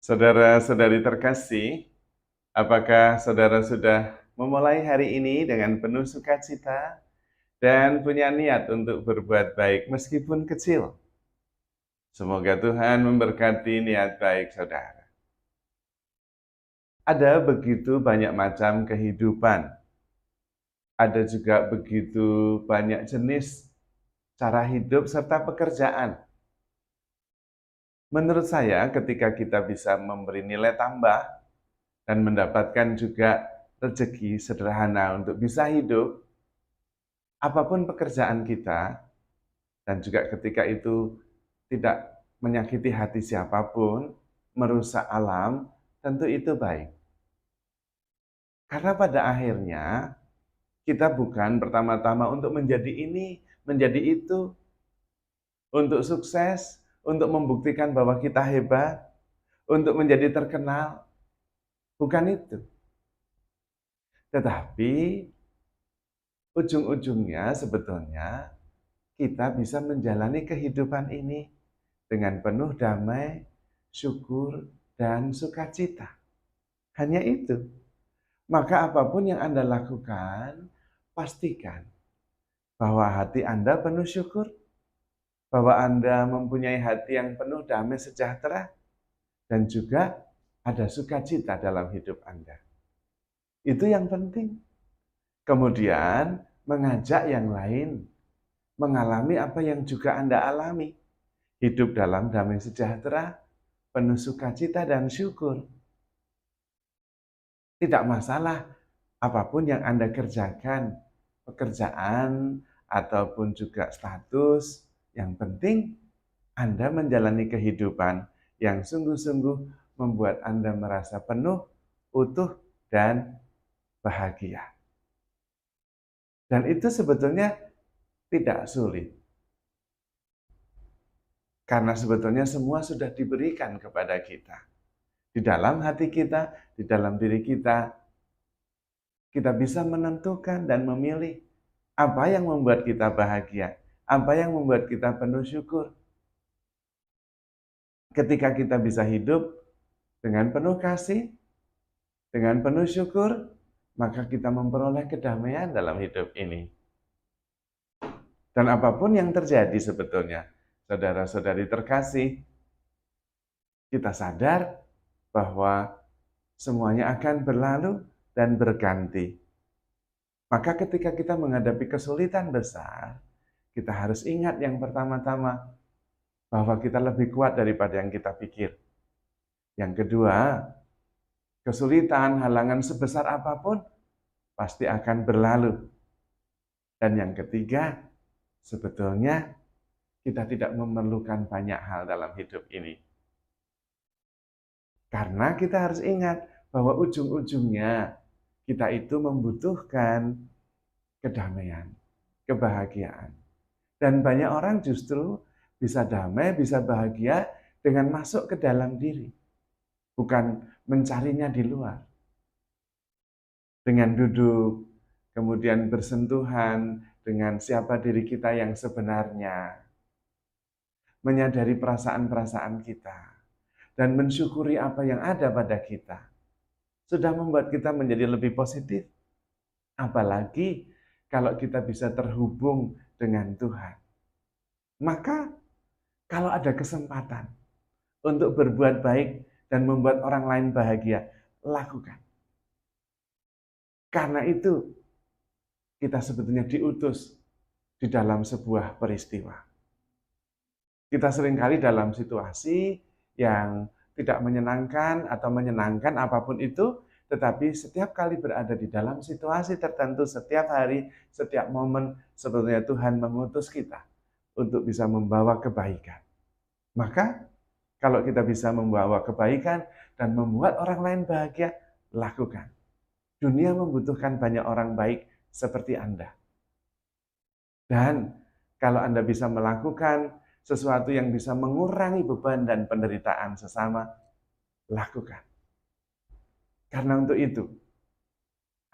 Saudara-saudari terkasih, apakah saudara sudah memulai hari ini dengan penuh sukacita dan punya niat untuk berbuat baik meskipun kecil? Semoga Tuhan memberkati niat baik saudara. Ada begitu banyak macam kehidupan. Ada juga begitu banyak jenis cara hidup serta pekerjaan. Menurut saya, ketika kita bisa memberi nilai tambah dan mendapatkan juga rezeki sederhana untuk bisa hidup, apapun pekerjaan kita, dan juga ketika itu tidak menyakiti hati siapapun, merusak alam, tentu itu baik. Karena pada akhirnya, kita bukan pertama-tama untuk menjadi ini, menjadi itu, untuk sukses, untuk membuktikan bahwa kita hebat, untuk menjadi terkenal, bukan itu. Tetapi ujung-ujungnya sebetulnya kita bisa menjalani kehidupan ini dengan penuh damai, syukur, dan sukacita. Hanya itu. Maka apapun yang Anda lakukan, pastikan bahwa hati Anda penuh syukur, bahwa Anda mempunyai hati yang penuh damai sejahtera, dan juga ada sukacita dalam hidup Anda. Itu yang penting. Kemudian mengajak yang lain mengalami apa yang juga Anda alami. Hidup dalam damai sejahtera, penuh sukacita dan syukur. Tidak masalah apapun yang Anda kerjakan, pekerjaan ataupun juga status, yang penting Anda menjalani kehidupan yang sungguh-sungguh membuat Anda merasa penuh, utuh, dan bahagia. Dan itu sebetulnya tidak sulit. Karena sebetulnya semua sudah diberikan kepada kita. Di dalam hati kita, di dalam diri kita, kita bisa menentukan dan memilih apa yang membuat kita bahagia, apa yang membuat kita penuh syukur. Ketika kita bisa hidup dengan penuh kasih, dengan penuh syukur, maka kita memperoleh kedamaian dalam hidup ini. Dan apapun yang terjadi sebetulnya, saudara-saudari terkasih, kita sadar bahwa semuanya akan berlalu dan berganti. Maka ketika kita menghadapi kesulitan besar, kita harus ingat yang pertama-tama, bahwa kita lebih kuat daripada yang kita pikir. Yang kedua, kesulitan, halangan sebesar apapun, pasti akan berlalu. Dan yang ketiga, sebetulnya kita tidak memerlukan banyak hal dalam hidup ini. Karena kita harus ingat bahwa ujung-ujungnya kita itu membutuhkan kedamaian, kebahagiaan. Dan banyak orang justru bisa damai, bisa bahagia dengan masuk ke dalam diri. Bukan mencarinya di luar. Dengan duduk, kemudian bersentuhan dengan siapa diri kita yang sebenarnya. Menyadari perasaan-perasaan kita. Dan mensyukuri apa yang ada pada kita. Sudah membuat kita menjadi lebih positif. Apalagi kalau kita bisa terhubung dengan Tuhan. Maka kalau ada kesempatan untuk berbuat baik dan membuat orang lain bahagia, lakukan. Karena itu kita sebetulnya diutus di dalam sebuah peristiwa. Kita seringkali dalam situasi yang tidak menyenangkan atau menyenangkan apapun itu, tetapi setiap kali berada di dalam situasi tertentu, setiap hari, setiap momen, sebetulnya Tuhan mengutus kita untuk bisa membawa kebaikan. Maka, kalau kita bisa membawa kebaikan dan membuat orang lain bahagia, lakukan. Dunia membutuhkan banyak orang baik seperti Anda. Dan kalau Anda bisa melakukan sesuatu yang bisa mengurangi beban dan penderitaan sesama, lakukan. Karena untuk itu,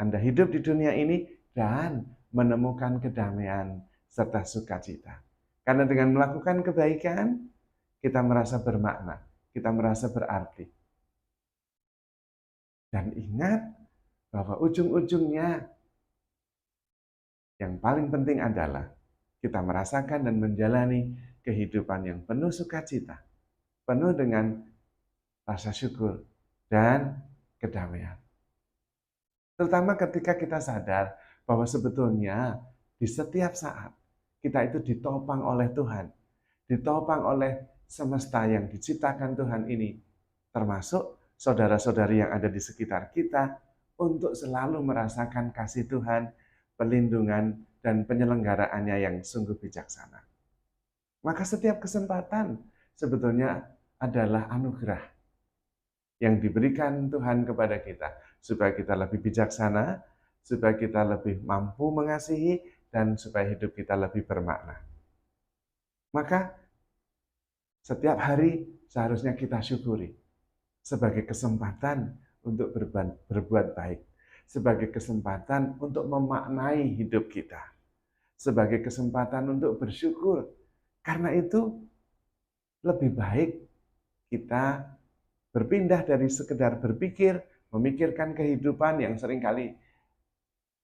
Anda hidup di dunia ini dan menemukan kedamaian serta sukacita. Karena dengan melakukan kebaikan, kita merasa bermakna, kita merasa berarti. Dan ingat bahwa ujung-ujungnya yang paling penting adalah kita merasakan dan menjalani kehidupan yang penuh sukacita, penuh dengan rasa syukur dan kedamaian. Terutama ketika kita sadar bahwa sebetulnya di setiap saat kita itu ditopang oleh Tuhan, ditopang oleh semesta yang diciptakan Tuhan ini, termasuk saudara-saudari yang ada di sekitar kita, untuk selalu merasakan kasih Tuhan, perlindungan, dan penyelenggaraannya yang sungguh bijaksana. Maka setiap kesempatan sebetulnya adalah anugerah yang diberikan Tuhan kepada kita, supaya kita lebih bijaksana, supaya kita lebih mampu mengasihi, dan supaya hidup kita lebih bermakna. Maka setiap hari seharusnya kita syukuri sebagai kesempatan untuk berbuat baik, sebagai kesempatan untuk memaknai hidup kita, sebagai kesempatan untuk bersyukur. Karena itu lebih baik kita berpindah dari sekedar berpikir, memikirkan kehidupan yang seringkali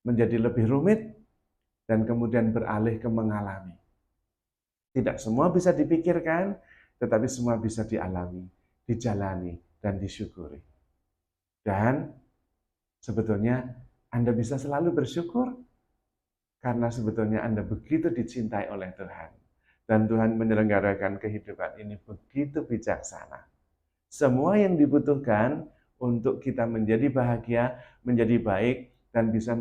menjadi lebih rumit, dan kemudian beralih ke mengalami. Tidak semua bisa dipikirkan, tetapi semua bisa dialami, dijalani, dan disyukuri. Dan sebetulnya Anda bisa selalu bersyukur, karena sebetulnya Anda begitu dicintai oleh Tuhan. Dan Tuhan menyelenggarakan kehidupan ini begitu bijaksana. Semua yang dibutuhkan untuk kita menjadi bahagia, menjadi baik, dan bisa